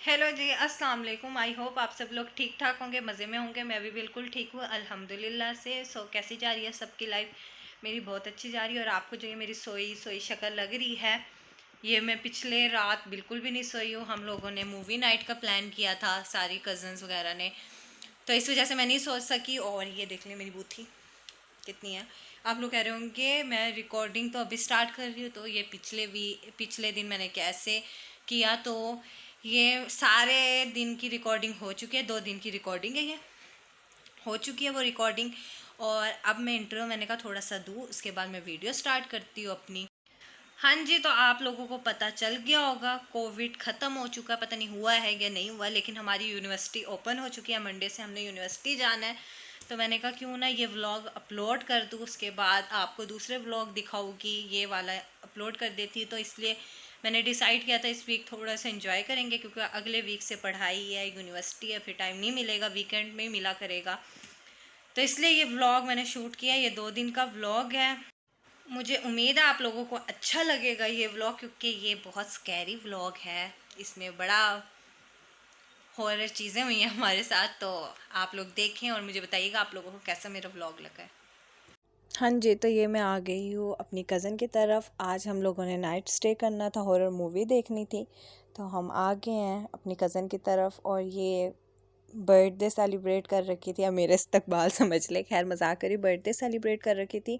Hello जी, अस्सलाम वालेकुम। I hope आप सब लोग ठीक ठाक होंगे, मज़े में होंगे। मैं भी बिल्कुल ठीक हूँ अल्हम्दुलिल्लाह से। कैसी जा रही है सबकी लाइफ? मेरी बहुत अच्छी जा रही है। और आपको जो ये मेरी सोई सोई शक्ल लग रही है, ये मैं पिछले रात बिल्कुल भी नहीं सोई हूँ। हम लोगों ने मूवी नाइट का प्लान किया था, सारी कज़न्स वगैरह ने, तो इस वजह से मैं नहीं सोच सकी। और ये देख लें मेरी बूथी कितनी है। आप लोग कह रहे होंगे मैं रिकॉर्डिंग तो अभी स्टार्ट कर रही हूँ, तो ये पिछले दिन मैंने कैसे किया। तो ये सारे दिन की रिकॉर्डिंग हो चुकी है, 2 दिन की रिकॉर्डिंग है, ये हो चुकी है वो रिकॉर्डिंग। और अब मैं इंटरव्यू मैंने कहा थोड़ा सा दूँ, उसके बाद मैं वीडियो स्टार्ट करती हूँ अपनी। हाँ जी, तो आप लोगों को पता चल गया होगा कोविड ख़त्म हो चुका है। पता नहीं हुआ है या नहीं हुआ, लेकिन हमारी यूनिवर्सिटी ओपन हो चुकी है। मंडे से हमने यूनिवर्सिटी जाना है। तो मैंने कहा क्यों ना ये व्लॉग अपलोड कर दूँ, उसके बाद आपको दूसरे व्लॉग दिखाऊँगी। ये वाला अपलोड कर देती, तो इसलिए मैंने डिसाइड किया था इस वीक थोड़ा सा एंजॉय करेंगे, क्योंकि अगले वीक से पढ़ाई है, यूनिवर्सिटी है, फिर टाइम नहीं मिलेगा, वीकेंड में ही मिला करेगा। तो इसलिए ये व्लॉग मैंने शूट किया है। ये 2 दिन का व्लॉग है। मुझे उम्मीद है आप लोगों को अच्छा लगेगा ये व्लॉग, क्योंकि ये बहुत स्कैरी व्लॉग है। इसमें बड़ा हॉरर चीज़ें हुई हैं हमारे साथ। तो आप लोग देखें और मुझे बताइएगा आप लोगों को कैसा मेरा व्लॉग लगा है। हाँ जी, तो ये मैं आ गई हूँ अपनी कज़न की तरफ। आज हम लोगों ने नाइट स्टे करना था, हॉरर मूवी देखनी थी, तो हम आ गए हैं अपनी कज़न की तरफ। और ये बर्थडे सेलिब्रेट कर रखी थी, या मेरे इस्तकबाल समझ ले, खैर मजाक करी, बर्थडे सेलिब्रेट कर रखी थी।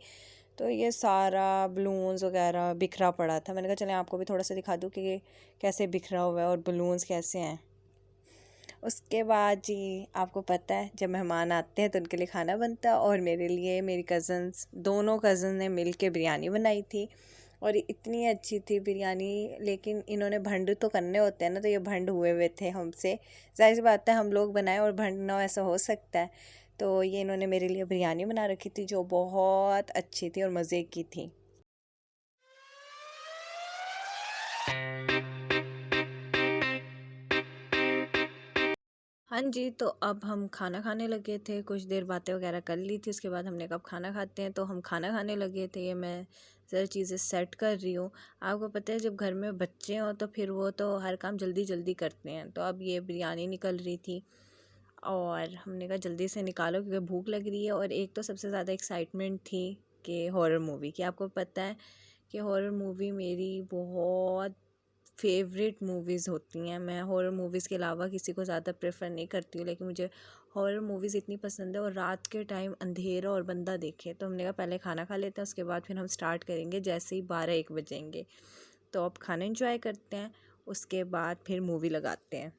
तो ये सारा बलून्स वगैरह बिखरा पड़ा था। मैंने कहा चलें आपको भी थोड़ा सा दिखा दूँ कि ये कैसे बिखरा हुआ है और बलून्स कैसे हैं। उसके बाद जी, आपको पता है जब मेहमान आते हैं तो उनके लिए खाना बनता है, और मेरे लिए मेरी कज़न्स, दोनों कज़न ने मिल के बिरयानी बनाई थी। और इतनी अच्छी थी बिरयानी। लेकिन इन्होंने भंड तो करने होते हैं ना, तो ये भंड हुए हुए थे हमसे। जाहिर सी बात है, हम लोग बनाए और भंड ना हो, ऐसा हो सकता है। तो ये इन्होंने मेरे लिए बिरयानी बना रखी थी, जो बहुत अच्छी थी और मज़े की थी। हाँ जी, तो अब हम खाना खाने लगे थे, कुछ देर बातें वगैरह कर ली थी, उसके बाद हमने कहा अब खाना खाते हैं, तो हम खाना खाने लगे थे। ये मैं ज़रा चीज़ें सेट कर रही हूँ। आपको पता है जब घर में बच्चे हों तो फिर वो तो हर काम जल्दी जल्दी करते हैं। तो अब ये बिरयानी निकल रही थी, और हमने कहा जल्दी से निकालो क्योंकि भूख लग रही है। और एक तो सबसे ज़्यादा एक्साइटमेंट थी कि हॉरर मूवी की। आपको पता है कि हॉरर मूवी मेरी बहुत फेवरेट मूवीज़ होती हैं। मैं हॉरर मूवीज़ के अलावा किसी को ज़्यादा प्रेफर नहीं करती हूँ, लेकिन मुझे हॉरर मूवीज़ इतनी पसंद है। और रात के टाइम अंधेरा और बंदा देखे, तो हमने कहा पहले खाना खा लेते हैं, उसके बाद फिर हम स्टार्ट करेंगे जैसे ही 12-1 बजेंगे। तो अब खाना एंजॉय करते हैं, उसके बाद फिर मूवी लगाते हैं।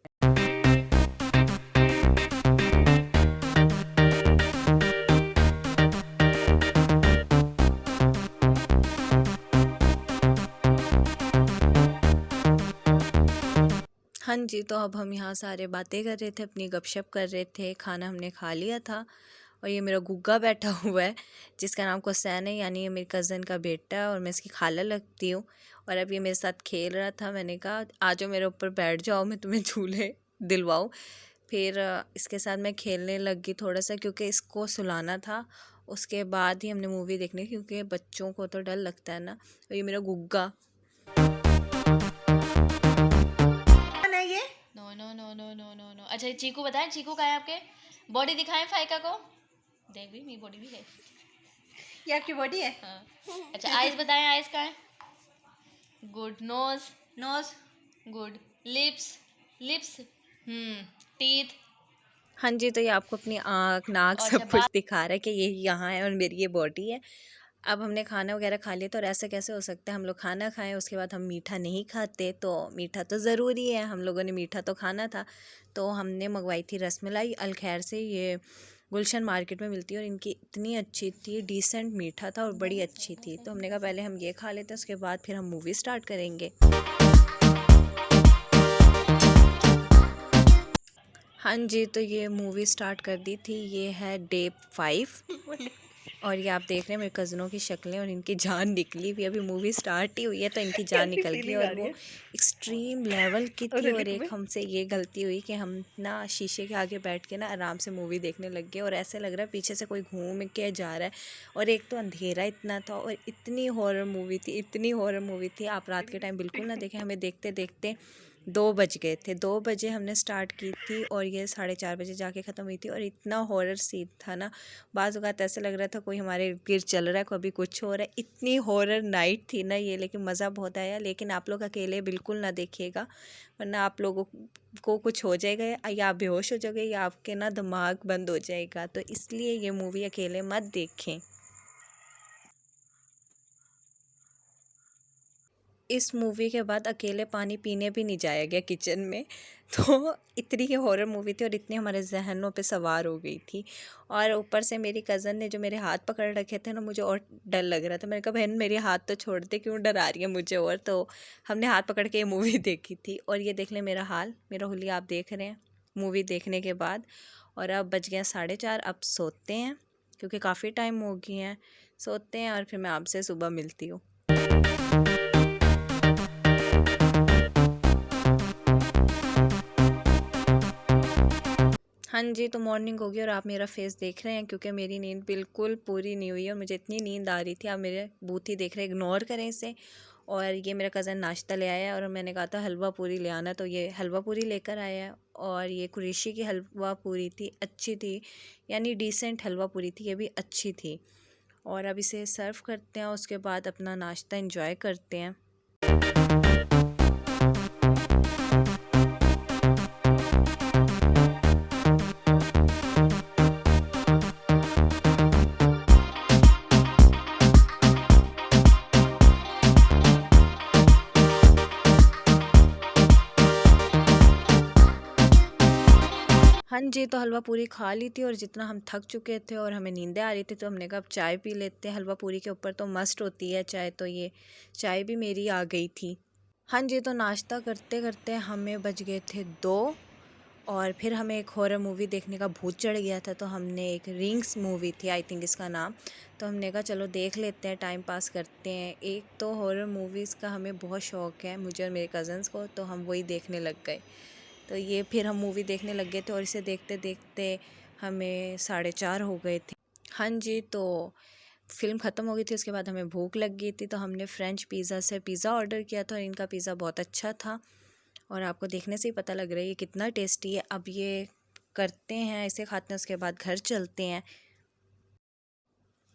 हाँ जी, तो अब हम यहाँ सारे बातें कर रहे थे, अपनी गपशप कर रहे थे। खाना हमने खा लिया था। और ये मेरा गुग्गा बैठा हुआ है, जिसका नाम कुसैन है, यानी ये मेरी कज़न का बेटा है और मैं इसकी खाला लगती हूँ। और अब ये मेरे साथ खेल रहा था। मैंने कहा आ जाओ मेरे ऊपर बैठ जाओ, मैं तुम्हें झूले दिलवाऊँ। फिर इसके साथ मैं खेलने लग गई थोड़ा सा, क्योंकि इसको सुलाना था। उसके बाद ही हमने मूवी देखनी, क्योंकि बच्चों को तो डर लगता है ना। और ये मेरा गुग्गा। कौन है ये? No no no no no no no. अच्छा, चीकू बताएं, चीकू कहाँ है आपके? बॉडी दिखाएं फाइका को। देख भी मेरी बॉडी भी है। ये आपकी बॉडी है? हाँ। अच्छा, आइज बताएं, आइज कहाँ है? Good. Nose. Nose? Good. Lips. Lips. Teeth. हाँ जी, तो ये आपको अपनी आँख, नाक और अच्छा सब कुछ बात। दिखा रहा है कि ये यहाँ है और मेरी ये बॉडी है। अब हमने खाना वगैरह खा लिया, तो और ऐसा कैसे हो सकता है हम लोग खाना खाएँ उसके बाद हम मीठा नहीं खाते? तो मीठा तो ज़रूरी है, हम लोगों ने मीठा तो खाना था। तो हमने मंगवाई थी रसमलाई अलखैर से। ये गुलशन मार्केट में मिलती है और इनकी इतनी अच्छी थी, डिसेंट मीठा था और बड़ी अच्छी थी। तो हमने कहा पहले हम ये खा लेते हैं, उसके बाद फिर हम मूवी स्टार्ट करेंगे। हाँ जी, तो ये मूवी स्टार्ट कर दी थी। ये है डे 5। और ये आप देख रहे हैं मेरे कज़नों की शक्लें, और इनकी जान निकली हुई। अभी मूवी स्टार्ट ही हुई है तो इनकी जान कैसी निकल गई, फीलिंग आ और रही वो है? एक्सट्रीम लेवल की थी। और और लिख एक में हमसे ये गलती हुई कि हम ना शीशे के आगे बैठ के ना आराम से मूवी देखने लग गए, और ऐसे लग रहा है पीछे से कोई घूम के जा रहा है। और एक तो अंधेरा इतना था, और इतनी हॉरर मूवी थी, इतनी हॉरर मूवी थी। आप रात के टाइम बिल्कुल ना देखें, हमें देखते देखते 2 बज गए थे। 2 बजे हमने स्टार्ट की थी और ये 4:30 बजे जाके ख़त्म हुई थी। और इतना हॉरर सीन था ना, बाज़ औक़ात ऐसा लग रहा था कोई हमारे इर्द गिर्द चल रहा है, कभी कुछ हो रहा है। इतनी हॉरर नाइट थी ना ये, लेकिन मज़ा बहुत आया। लेकिन आप लोग अकेले बिल्कुल ना देखिएगा, वरना आप लोगों को कुछ हो जाएगा, या आप बेहोश हो जाओगे, या आपके ना दिमाग बंद हो जाएगा। तो इसलिए ये मूवी अकेले मत देखें। इस मूवी के बाद अकेले पानी पीने भी नहीं जाया गया किचन में। तो इतनी ही हॉरर मूवी थी और इतनी हमारे ज़हनों पे सवार हो गई थी। और ऊपर से मेरी कज़न ने जो मेरे हाथ पकड़ रखे थे ना, मुझे और डर लग रहा था। मैंने कहा बहन मेरे हाथ तो छोड़ दे, क्यों डरा रही है मुझे। और तो हमने हाथ पकड़ के ये मूवी देखी थी। और ये देख लें मेरा हाल, मेरा हुलिया आप देख रहे हैं मूवी देखने के बाद। और अब बज गया 4:30, अब सोते हैं क्योंकि काफ़ी टाइम हो गई हैं। सोते हैं और फिर मैं आपसे सुबह मिलती हूँ। हाँ जी, तो मॉर्निंग हो गई और आप मेरा फेस देख रहे हैं क्योंकि मेरी नींद बिल्कुल पूरी नहीं हुई है और मुझे इतनी नींद आ रही थी। आप मेरे बूथ ही देख रहे हैं, इग्नोर करें इसे। और ये मेरा कज़न नाश्ता ले आया है और मैंने कहा था हलवा पूरी ले आना, तो ये हलवा पूरी लेकर आया है। और ये कुरैशी की हलवा पूरी थी, अच्छी थी, यानी डिसेंट हलवा पूरी थी, ये भी अच्छी थी। और अब इसे सर्व करते हैं, उसके बाद अपना नाश्ता एंजॉय करते हैं। हाँ जी, तो हलवा पूरी खा ली थी और जितना हम थक चुके थे और हमें नींदें आ रही थी, तो हमने कहा अब चाय पी लेते हैं। हलवा पूरी के ऊपर तो मस्ट होती है चाय, तो ये चाय भी मेरी आ गई थी। हाँ जी, तो नाश्ता करते करते हमें बज गए थे 2। और फिर हमें एक हॉरर मूवी देखने का भूत चढ़ गया था, तो हमने एक रिंग्स मूवी थी आई थिंक इसका नाम, तो हमने कहा चलो देख लेते हैं, टाइम पास करते हैं। एक तो हॉरर मूवीज़ का हमें बहुत शौक़ है, मुझे और मेरे कज़न्स को, तो हम वही देखने लग गए। तो ये फिर हम मूवी देखने लग गए थे और इसे देखते देखते हमें 4:30 हो गए थे। हाँ जी, तो फ़िल्म ख़त्म हो गई थी, उसके बाद हमें भूख लग गई थी, तो हमने फ्रेंच पिज़्ज़ा से पिज़्ज़ा ऑर्डर किया था और इनका पिज़्ज़ा बहुत अच्छा था। और आपको देखने से ही पता लग रहा है ये कितना टेस्टी है। अब ये करते हैं, इसे खाते हैं, उसके बाद घर चलते हैं।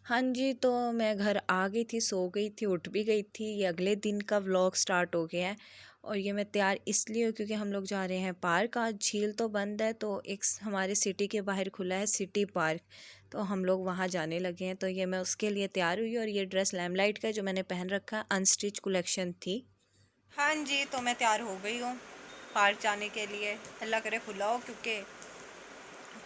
हाँ जी, तो मैं घर आ गई थी, सो गई थी, उठ भी गई थी। ये अगले दिन का व्लॉग स्टार्ट हो गया है और ये मैं तैयार इसलिए हूँ क्योंकि हम लोग जा रहे हैं पार्क। आज झील तो बंद है, तो एक हमारे सिटी के बाहर खुला है सिटी पार्क, तो हम लोग वहाँ जाने लगे हैं। तो ये मैं उसके लिए तैयार हुई और ये ड्रेस लैमलाइट का जो मैंने पहन रखा है, अनस्टिच कलेक्शन थी। हाँ जी, तो मैं तैयार हो गई हूँ पार्क जाने के लिए। अल्लाह करे खुला हो, क्योंकि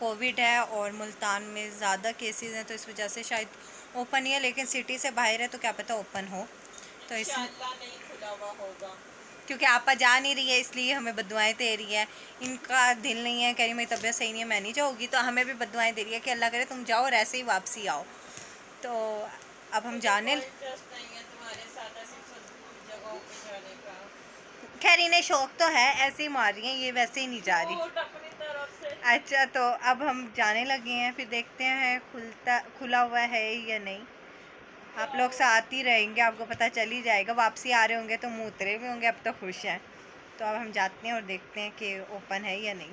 कोविड है और मुल्तान में ज़्यादा केसेस हैं, तो इस वजह से शायद ओपन ही है, लेकिन सिटी से बाहर है तो क्या पता ओपन हो। तो इस नहीं खुला हुआ होगा, क्योंकि आपा जा नहीं रही है, इसलिए हमें बददुआएं दे रही है। इनका दिल नहीं है, कह रही मेरी तबीयत सही नहीं है, मैं नहीं जाऊँगी, तो हमें भी बददुआएं दे रही है कि अल्लाह करे तुम जाओ और ऐसे ही वापसी आओ। तो अब हम जाने, खैर इन्हें शौक तो है, ऐसे ही मार रही हैं, ये वैसे ही नहीं जा रही। अच्छा, तो अब हम जाने लगे हैं, फिर देखते हैं खुला हुआ है या नहीं। आप लोग साथ ही रहेंगे, आपको पता चल ही जाएगा। वापसी आ रहे होंगे तो मुँह उतरे भी होंगे, अब तो खुश हैं। तो अब हम जाते हैं और देखते हैं कि ओपन है या नहीं।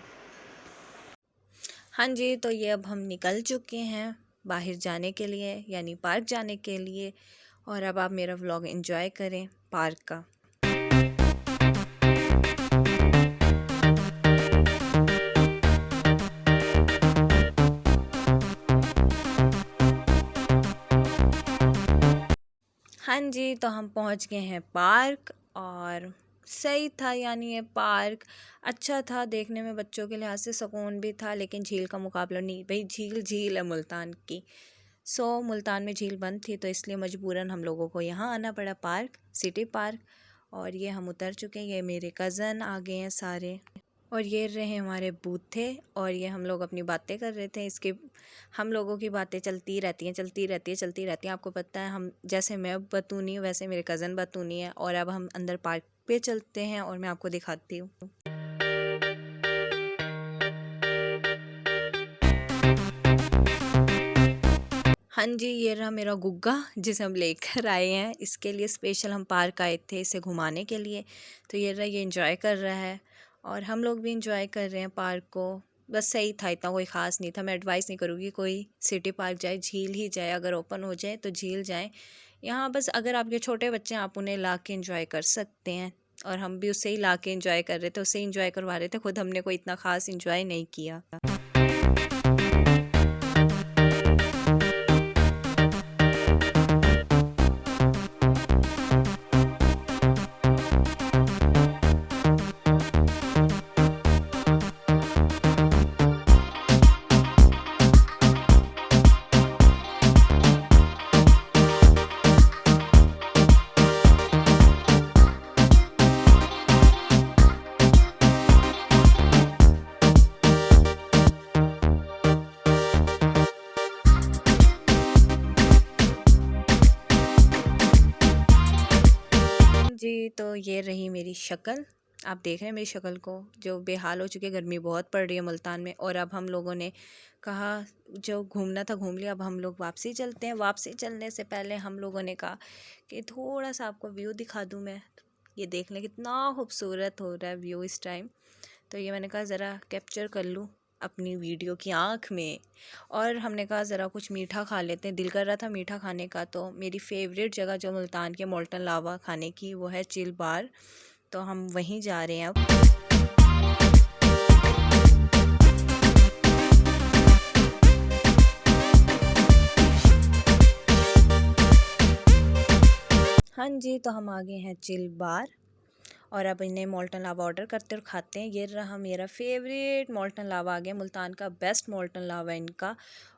हाँ जी, तो ये अब हम निकल चुके हैं बाहर जाने के लिए, यानी पार्क जाने के लिए। और अब आप मेरा व्लॉग एंजॉय करें पार्क का। हाँ जी, तो हम पहुँच गए हैं पार्क और सही था, यानी ये पार्क अच्छा था देखने में, बच्चों के लिहाज से सुकून भी था, लेकिन झील का मुकाबला नहीं। भाई झील झील है मुल्तान की। मुल्तान में झील बंद थी, तो इसलिए मजबूरन हम लोगों को यहाँ आना पड़ा पार्क, सिटी पार्क। और ये हम उतर चुके हैं, ये मेरे कज़न आ गए हैं सारे और ये रहे हमारे बूथे। और ये हम लोग अपनी बातें कर रहे थे। इसके हम लोगों की बातें चलती रहती हैं, चलती रहती है, चलती रहती हैं। आपको पता है, हम जैसे मैं बतूनी हूँ वैसे मेरे कज़न बतूनी है। और अब हम अंदर पार्क पे चलते हैं और मैं आपको दिखाती हूँ। हाँ जी, ये रहा मेरा गुग्गा जिसे हम लेकर आए हैं। इसके लिए स्पेशल हम पार्क आए थे इसे घुमाने के लिए। तो ये रहा, ये एंजॉय कर रहा है और हम लोग भी एंजॉय कर रहे हैं पार्क को। बस सही था, इतना कोई ख़ास नहीं था। मैं एडवाइस नहीं करूँगी कोई सिटी पार्क जाए, झील ही जाए। अगर ओपन हो जाए तो झील जाएँ। यहाँ बस अगर आपके छोटे बच्चे हैं आप उन्हें ला के एंजॉय कर सकते हैं। और हम भी उससे ही ला के एंजॉय कर रहे थे, उससे ही एंजॉय करवा रहे थे। खुद हमने कोई इतना ख़ास एंजॉय नहीं किया। जी, तो ये रही मेरी शक्ल। आप देख रहे हैं मेरी शक्ल को, जो बेहाल हो चुकी है। गर्मी बहुत पड़ रही है मुल्तान में और अब हम लोगों ने कहा जो घूमना था घूम लिया, अब हम लोग वापसी चलते हैं। वापसी चलने से पहले हम लोगों ने कहा कि थोड़ा सा आपको व्यू दिखा दूं मैं। ये देख लें कितना खूबसूरत हो रहा है व्यू इस टाइम। तो ये मैंने कहा ज़रा कैप्चर कर लूँ अपनी वीडियो की आँख में। और हमने कहा ज़रा कुछ मीठा खा लेते हैं, दिल कर रहा था मीठा खाने का। तो मेरी फ़ेवरेट जगह जो मुल्तान के मोल्टन लावा खाने की वो है चिल बार। तो हम वहीं जा रहे हैं अब। हाँ जी, तो हम आ गए हैं चिल बार और अब इन्हें मोल्टन लावा ऑर्डर करते और खाते हैं। ये रहा मेरा फेवरेट मोल्टन लावा आ गया, मुल्तान का बेस्ट मोल्टन लावा इनका।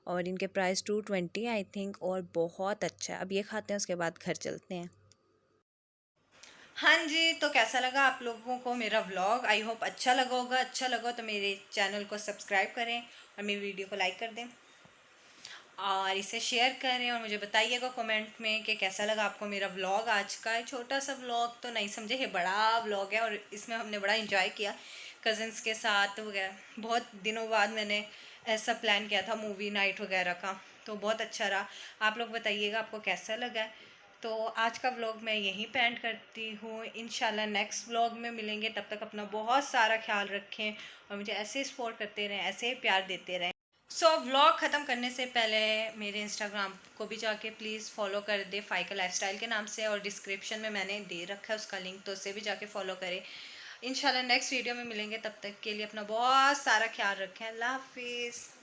और इनके प्राइस 220 आई थिंक, और बहुत अच्छा है। अब ये खाते हैं उसके बाद घर चलते हैं। हाँ जी, तो कैसा लगा आप लोगों को मेरा व्लॉग? आई होप अच्छा लगा होगा। अच्छा लगा तो मेरे चैनल को सब्सक्राइब करें और मेरी वीडियो को लाइक कर दें और इसे शेयर करें और मुझे बताइएगा कमेंट में कि कैसा लगा आपको मेरा व्लॉग आज का। है छोटा सा व्लॉग तो नहीं समझे, ये बड़ा व्लॉग है और इसमें हमने बड़ा इंजॉय किया कज़न्स के साथ वगैरह। बहुत दिनों बाद मैंने ऐसा प्लान किया था मूवी नाइट वगैरह का, तो बहुत अच्छा रहा। आप लोग बताइएगा आपको कैसा लगा। तो आज का व्लॉग मैं यहीं पे एंड करती हूँ। इंशाल्लाह नेक्स्ट व्लॉग में मिलेंगे। तब तक अपना बहुत सारा ख्याल रखें और मुझे ऐसे ही सपोर्ट करते रहें, ऐसे ही प्यार देते रहें। व्लॉग ख़त्म करने से पहले मेरे इंस्टाग्राम को भी जाके प्लीज़ फॉलो कर दे, फ़ाइका लाइफस्टाइल के नाम से। और डिस्क्रिप्शन में मैंने दे रखा है उसका लिंक, तो उसे भी जाके फॉलो करें। इंशाल्लाह नेक्स्ट वीडियो में मिलेंगे। तब तक के लिए अपना बहुत सारा ख्याल रखें। अल्लाह हाफिज़।